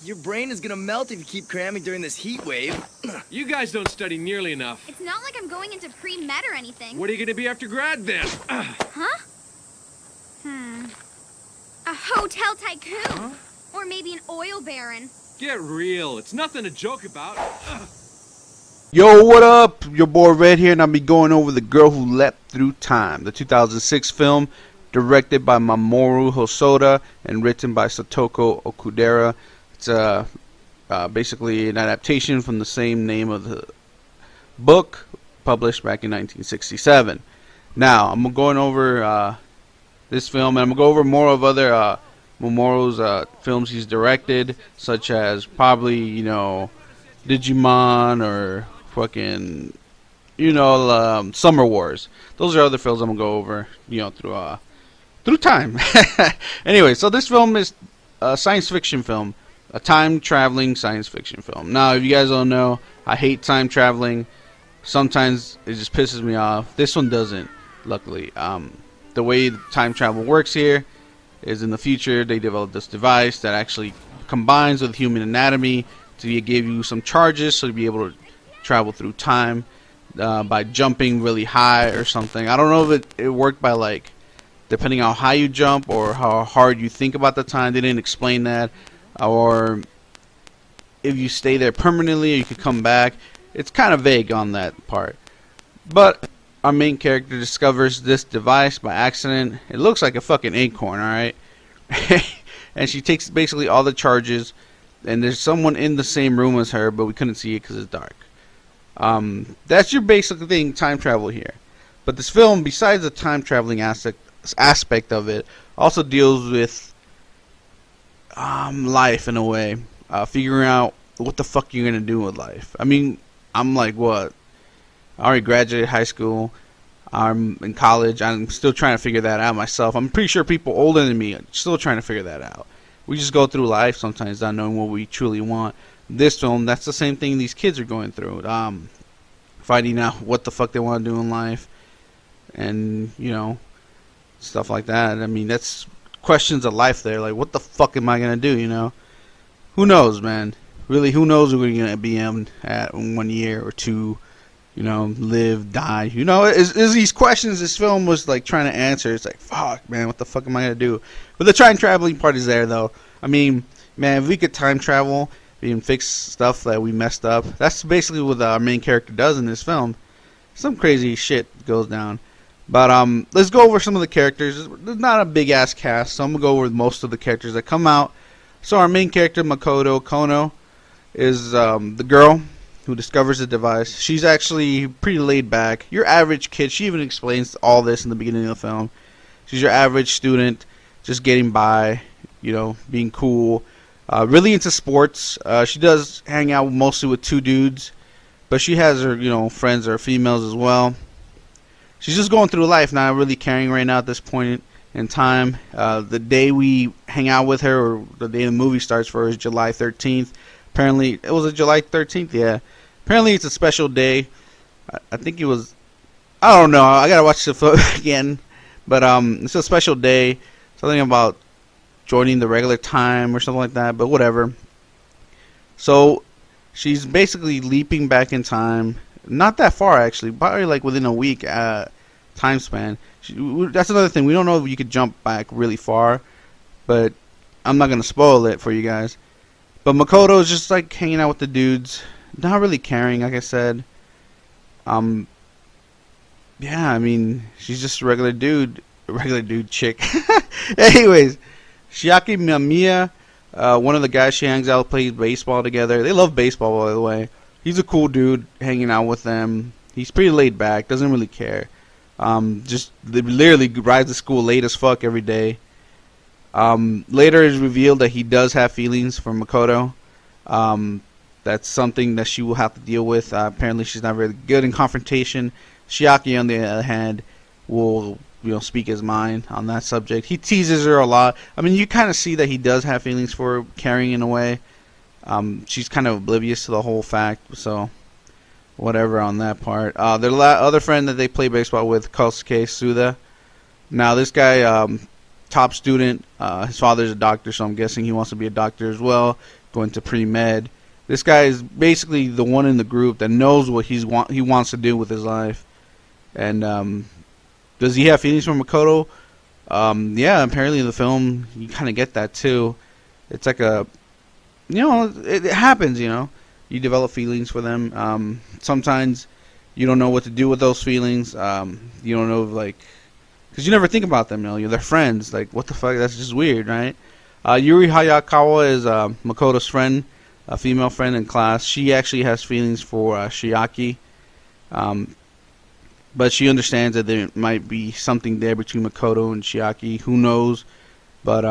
Your brain is gonna melt if you keep cramming during this heat wave. You guys don't study nearly enough. It's not like I'm going into pre-med or anything. What are you gonna be after grad then? Huh? A hotel tycoon. Huh? Or maybe an oil baron. Get real. It's nothing to joke about. Yo, what up? Your boy Red here, and I'll be going over The Girl Who Leapt Through Time, the 2006 film directed by Mamoru Hosoda and written by Satoko Okudera. It's basically an adaptation from the same name of the book, published back in 1967. Now, I'm going over this film, and I'm going to go over more of other Mamoru's films he's directed, such as probably, you know, Digimon or fucking, you know, Summer Wars. Those are other films I'm going to go over, you know, through time. Anyway, so this film is a science fiction film. A time-traveling science fiction film. Now, if you guys don't know, I hate time traveling. Sometimes it just pisses me off. This one doesn't, luckily. The way time travel works here is in the future, they developed this device that actually combines with human anatomy to give you some charges so to be able to travel through time by jumping really high or something. I don't know if it worked by, like, depending on how high you jump or how hard you think about the time. They didn't explain that. Or if you stay there permanently, you could come back. It's kind of vague on that part. But our main character discovers this device by accident. It looks like a fucking acorn, alright? And she takes basically all the charges. And there's someone in the same room as her, but we couldn't see it because it's dark. That's your basic thing, time travel here. But this film, besides the time traveling aspect of it, also deals with life in a way, figuring out what the fuck you're gonna do with life. I mean, I'm like, what? I already graduated high school. I'm in college. I'm still trying to figure that out myself. I'm pretty sure people older than me are still trying to figure that out. We just go through life sometimes not knowing what we truly want. This film, that's the same thing these kids are going through. Finding out what the fuck they want to do in life, and you know, stuff like that. I mean, that's questions of life there, like what the fuck am I gonna do, you know? Who knows, man? Really, who knows where we're gonna be at 1 year or two, you know, live, die, you know? Is these questions this film was like trying to answer. It's like, fuck, man, what the fuck am I gonna do? But the time traveling part is there, though. I mean, man, if we could time travel, we can fix stuff that we messed up. That's basically what our main character does in this film. Some crazy shit goes down. But let's go over some of the characters. There's not a big ass cast, so I'm gonna go over most of the characters that come out. So our main character, Makoto Kono, is the girl who discovers the device. She's actually pretty laid back. Your average kid. She even explains all this in the beginning of the film. She's your average student, just getting by, you know, being cool. Really into sports. She does hang out mostly with two dudes, but she has her, you know, friends or females as well. She's just going through life, not really caring right now at this point in time. The day we hang out with her, or the day the movie starts for her, is July 13th. Apparently, it was a July 13th, yeah. Apparently, it's a special day. I think it was, I don't know. I gotta watch the film again. But it's a special day. Something about joining the regular time or something like that, but whatever. So, she's basically leaping back in time. Not that far, actually. Probably like within a week time span. That's another thing. We don't know if you could jump back really far, but I'm not going to spoil it for you guys. But Makoto is just like hanging out with the dudes. Not really caring, like I said. Yeah, I mean, she's just a regular dude chick. Anyways, Chiaki Mamiya, one of the guys she hangs out with, plays baseball together. They love baseball, by the way. He's a cool dude hanging out with them. He's pretty laid back, doesn't really care. Just literally rides to school late as fuck every day. Later it's revealed that he does have feelings for Makoto. that's something that she will have to deal with. Apparently, she's not very good in confrontation. Chiaki, on the other hand, will speak his mind on that subject. He teases her a lot. I mean, you kind of see that he does have feelings for her, caring in a way. She's kind of oblivious to the whole fact, so whatever on that part. Their other friend that they play baseball with, Kousuke Tsuda. Now, this guy, top student, his father's a doctor, so I'm guessing he wants to be a doctor as well, going to pre-med. This guy is basically the one in the group that knows what he wants to do with his life. And does he have feelings for Makoto? Yeah, apparently in the film you kind of get that too. It's like it happens, You develop feelings for them. Sometimes you don't know what to do with those feelings. You don't know, because you never think about them, You're their friends. Like, what the fuck? That's just weird, right? Yuri Hayakawa is Makoto's friend, a female friend in class. She actually has feelings for Chiaki. But she understands that there might be something there between Makoto and Chiaki. Who knows? But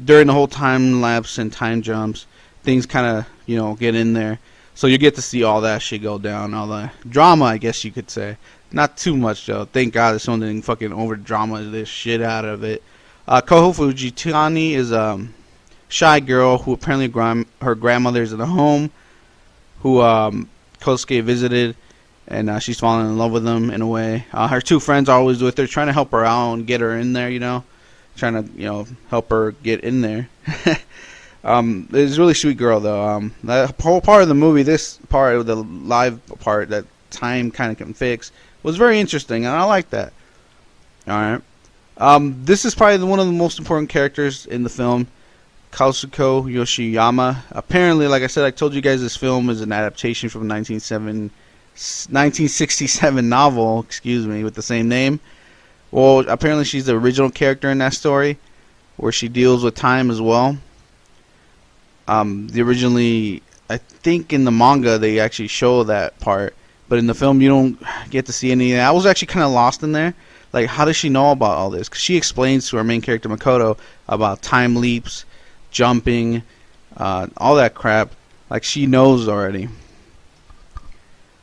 during the whole time lapse and time jumps, things kind of, get in there. So you get to see all that shit go down, all the drama, I guess you could say. Not too much, though. Thank God there's something fucking over-drama this shit out of it. Kaho Fujitani is a shy girl who apparently her grandmother is in a home, who Kousuke visited. And she's falling in love with him in a way. Her two friends are always with her, trying to help her out and get her in there, Trying to, help her get in there. It's a really sweet girl, though. That whole part of the movie, this part of the live part that time kind of can fix, was very interesting, and I like that. Alright. This is probably one of the most important characters in the film, Kousuke Yoshiyama. Apparently, like I said, I told you guys this film is an adaptation from 1967 novel, with the same name. Well, apparently she's the original character in that story, where she deals with time as well. Originally, I think in the manga they actually show that part, but in the film you don't get to see any of that. I was actually kind of lost in there. Like, how does she know about all this? Because she explains to our main character Makoto about time leaps, jumping, all that crap. Like, she knows already.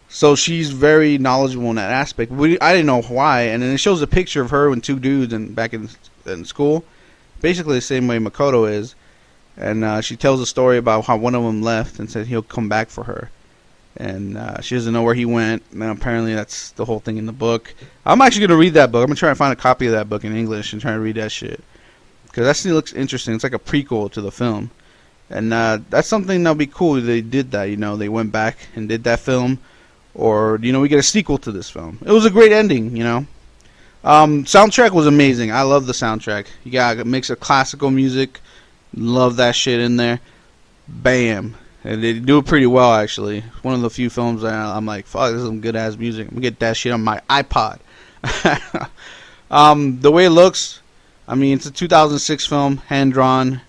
So she's very knowledgeable in that aspect. I didn't know why, and then it shows a picture of her and two dudes back in school, basically the same way Makoto is, and she tells a story about how one of them left and said he'll come back for her, and she doesn't know where he went, and apparently that's the whole thing in the book. I'm actually going to read that book. I'm going to try and find a copy of that book in English and try to read that shit, because that still looks interesting. It's like a prequel to the film, and that's something that'll be cool if they did that, they went back and did that film. Or, we get a sequel to this film. It was a great ending, Soundtrack was amazing. I love the soundtrack. You got a mix of classical music. Love that shit in there. Bam. And they do it pretty well, actually. One of the few films that I'm like, fuck, this is some good-ass music. I'm going to get that shit on my iPod. The way it looks, it's a 2006 film, hand-drawn.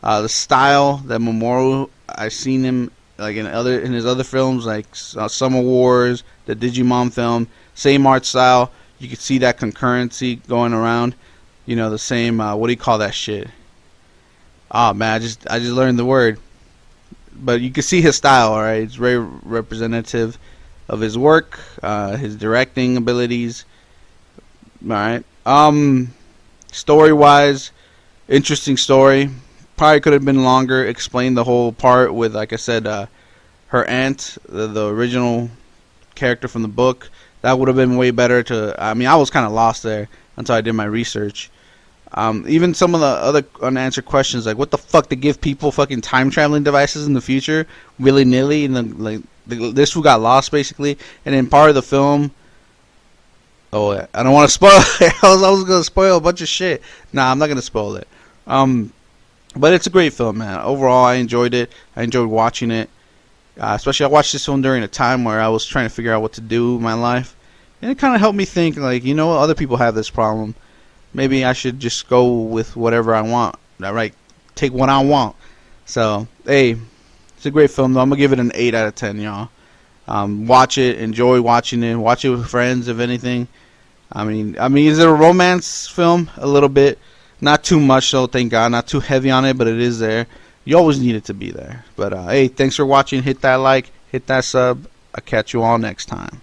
The style that Mamoru, I've seen him like in his other films, like Summer Wars, the Digimon film, same art style. You can see that concurrency going around. The same. What do you call that shit? Oh man, I just learned the word. But you can see his style. All right, it's very representative of his work, his directing abilities. All right. Story-wise, interesting story. Probably could have been longer. Explained the whole part with, like I said, her aunt, the original character from the book. That would have been way better I was kind of lost there until I did my research. Even some of the other unanswered questions, like what the fuck to give people fucking time traveling devices in the future, willy nilly, and this who got lost basically. And then part of the film. Oh, I don't want to spoil it. I was gonna spoil a bunch of shit. Nah, I'm not gonna spoil it. But it's a great film, man. Overall, I enjoyed it. I enjoyed watching it. Especially, I watched this film during a time where I was trying to figure out what to do with my life. And it kind of helped me think, other people have this problem. Maybe I should just go with whatever I want. Right? Take what I want. So, hey, it's a great film, though. I'm going to give it an 8 out of 10, y'all. Watch it. Enjoy watching it. Watch it with friends, if anything. Is it a romance film? A little bit. Not too much, though, thank God. Not too heavy on it, but it is there. You always need it to be there. But hey, thanks for watching. Hit that like, hit that sub. I'll catch you all next time.